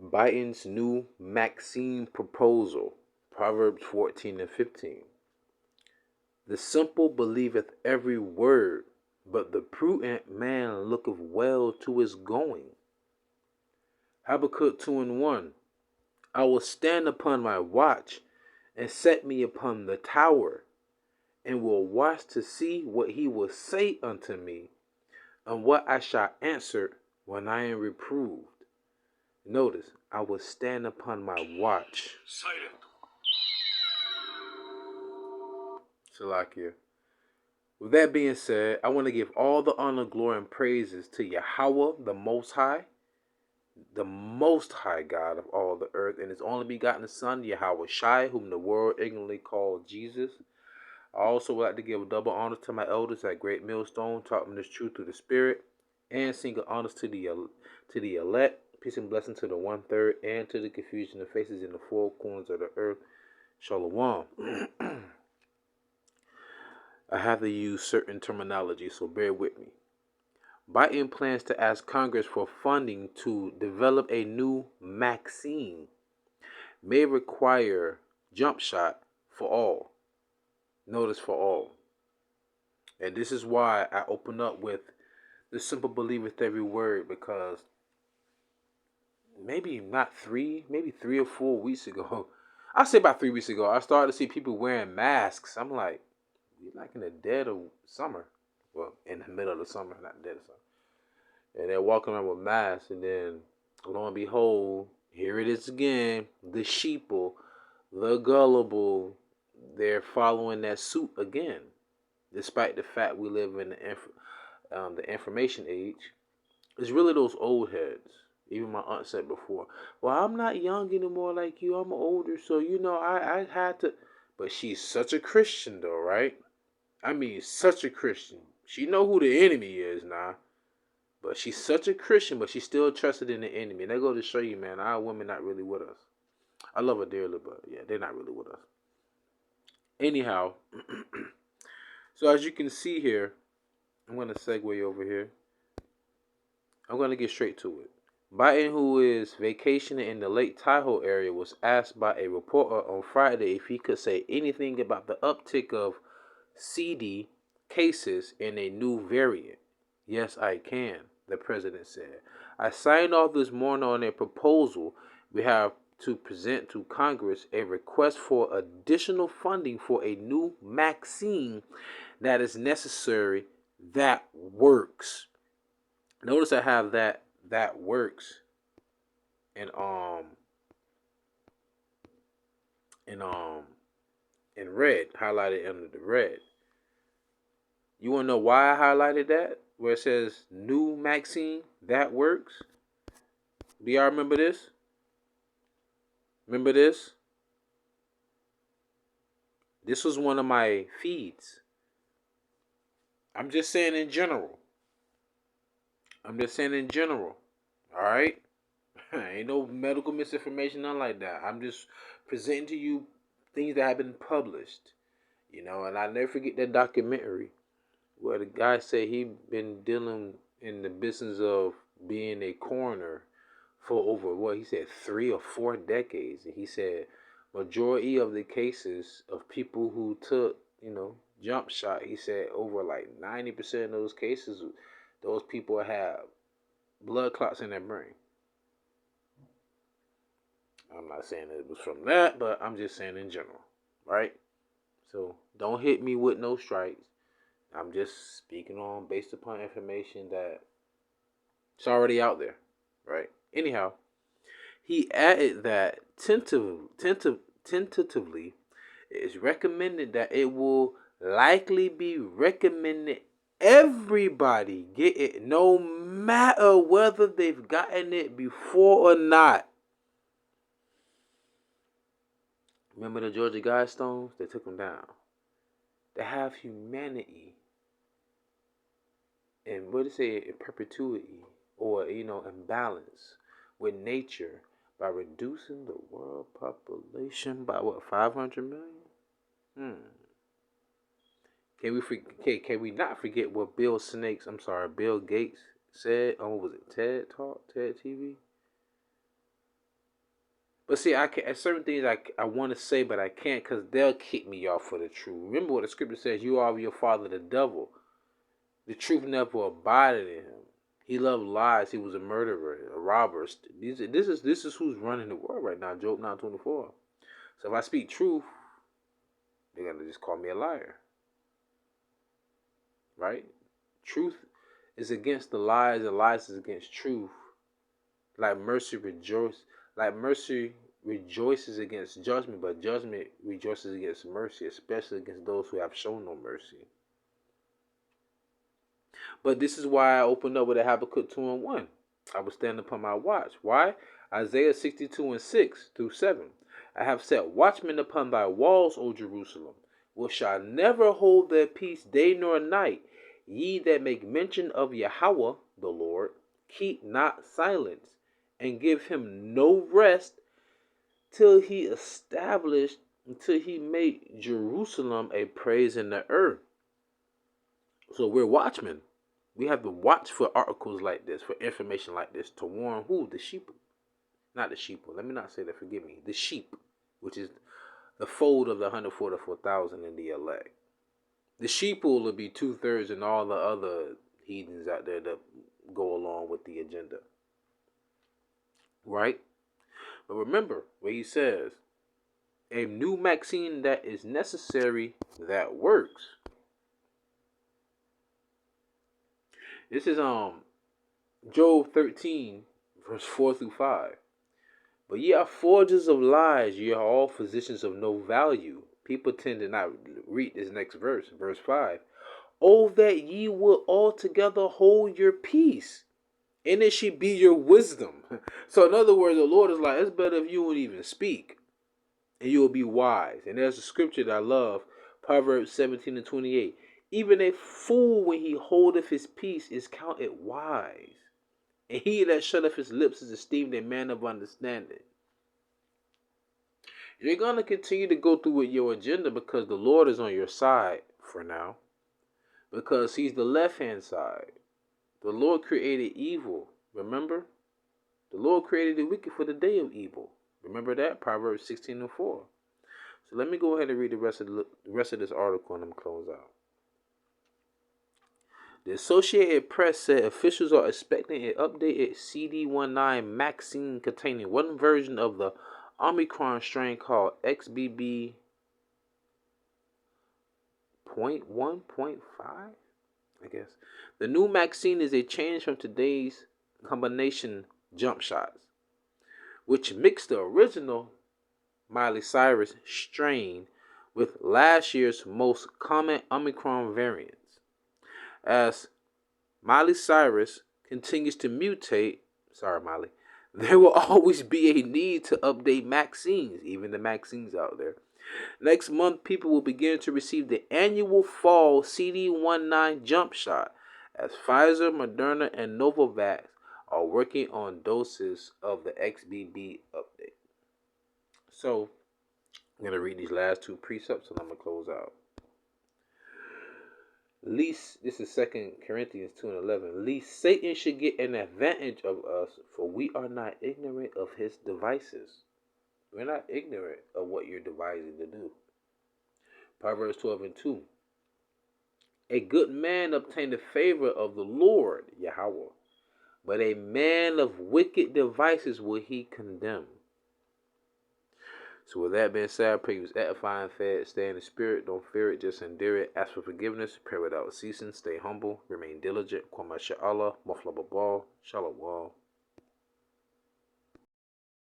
Biden's new Maxxxine proposal, Proverbs 14 and 15. The simple believeth every word, but the prudent man looketh well to his going. Habakkuk 2 and 1. I will stand upon my watch and set me upon the tower, and will watch to see what he will say unto me, and what I shall answer when I am reproved. Notice, I will stand upon my watch. Silent. Salakia. With that being said, I want to give all the honor, glory, and praises to Yahawah, the Most High God of all the earth, and his only begotten Son, YAHAWASHI, whom the world ignorantly called Jesus. I also would like to give double honors to my elders at Great Millstone, taught me this truth through the Spirit, and single honors to the elect. Peace and blessing to the 1/3, and to the confusion of faces in the four corners of the earth. Shalom. I have to use certain terminology, so bear with me. Biden plans to ask Congress for funding to develop a new Maxxxine. May require jump shot for all. Notice, for all. And this is why I open up with the simple believeth every word, because maybe 3 or 4 weeks ago, I'll say about 3 weeks ago, I started to see people wearing masks. I'm like, we're like in the dead of summer. Well, in the middle of the summer, not dead of summer. And they're walking around with masks, and then, lo and behold, here it is again. The sheeple, the gullible, they're following that suit again. Despite the fact we live in the information age, it's really those old heads. Even my aunt said before, well, I'm not young anymore like you. I'm older, so, I had to. But she's such a Christian, though, right? I mean, such a Christian. She know who the enemy is now. But she's such a Christian, but she's still trusted in the enemy. And they go to show you, man, our women not really with us. I love her dearly, but yeah, they're not really with us. Anyhow, so as you can see here, I'm going to segue over here. I'm going to get straight to it. Biden, who is vacationing in the Lake Tahoe area, was asked by a reporter on Friday if he could say anything about the uptick of CD cases in a new variant. Yes, I can, the president said. I signed off this morning on a proposal we have to present to Congress, a request for additional funding for a new Maxxxine that is necessary, that works. Notice I have that works in red, highlighted under the red. You want to know why I highlighted that? Where it says new Maxxxine, that works. Do y'all remember this? Remember this? This was one of my feeds. I'm just saying in general. Alright? Ain't no medical misinformation, nothing like that. I'm just presenting to you things that have been published. And I never forget that documentary where the guy said he been dealing in the business of being a coroner for over, he said 3 or 4 decades. And he said majority of the cases of people who took, jump shot, he said over like 90% of those cases, those people have blood clots in their brain. I'm not saying it was from that, but I'm just saying in general, right? So don't hit me with no strikes. I'm just speaking on based upon information that it's already out there, right? Anyhow, he added that tentatively, it is recommended that it will likely be recommended everybody get it, no matter whether they've gotten it before or not. Remember the Georgia Guidestones? They took them down. They have humanity and what do they say, in perpetuity, or in balance with nature by reducing the world population by 500 million? Can we not forget what Bill Gates said on, what was it, TED TV? But see, I can certain things I want to say, but I can't because they'll kick me off for the truth. Remember what the scripture says: "You are of your father, the devil." The truth never abided in him. He loved lies. He was a murderer, a robber. This is who's running the world right now. Job 9:24. So if I speak truth, they're gonna just call me a liar, right? Truth is against the lies, and lies is against truth. Like mercy rejoices against judgment, but judgment rejoices against mercy, especially against those who have shown no mercy. But this is why I opened up with a Habakkuk 2:1. I will stand upon my watch. Why? Isaiah 62:6-7. I have set watchmen upon thy walls, O Jerusalem, which shall never hold their peace day nor night. Ye that make mention of YAHAWAH, the Lord, keep not silence, and give him no rest till he made Jerusalem a praise in the earth. So we're watchmen. We have to watch for articles like this, for information like this, to warn who? The sheep. Not the sheep. Let me not say that, forgive me. The sheep, which is the fold of the 144,000 in the elect. The sheep will be 2/3 and all the other heathens out there that go along with the agenda. Right? But remember what he says: a new Maxxxine that is necessary, that works. This is Job 13:4-5. But ye are forgers of lies, ye are all physicians of no value. People tend to not read this next verse, verse 5. Oh, that ye would altogether hold your peace, and it should be your wisdom. So in other words, the Lord is like, it's better if you won't even speak, and you will be wise. And there's a scripture that I love, Proverbs 17:28. Even a fool, when he holdeth his peace, is counted wise, and he that shutteth his lips is esteemed a man of understanding. You're going to continue to go through with your agenda because the Lord is on your side for now. Because he's the left-hand side. The Lord created evil. Remember? The Lord created the wicked for the day of evil. Remember that? Proverbs 16:4. So let me go ahead and read the rest of this article and I'm close out. The Associated Press said officials are expecting an updated CD19 Maxxxine containing one version of the Omicron strain called XBB.1.5, I guess. The new Maxxxine is a change from today's combination jump shots, which mixed the original Miley Cyrus strain with last year's most common Omicron variants. As Miley Cyrus continues to mutate, sorry Miley, there will always be a need to update Maxxxines, even the Maxxxines out there. Next month, people will begin to receive the annual fall CD19 jump shot, as Pfizer, Moderna, and Novavax are working on doses of the XBB update. So, I'm going to read these last two precepts and I'm going to close out. Least, this is 2 Corinthians 2:11. Least Satan should get an advantage of us, for we are not ignorant of his devices. We're not ignorant of what you're devising to do. Proverbs 12:2. A good man obtained the favor of the Lord, Yahawah, but a man of wicked devices will he condemn. So with that being said, I pray you was edifying, fed, stay in the spirit, don't fear it, just endure it, ask for forgiveness, pray without ceasing, stay humble, remain diligent, Kwama Sha'Allah, Mafla Babal, Shalawah.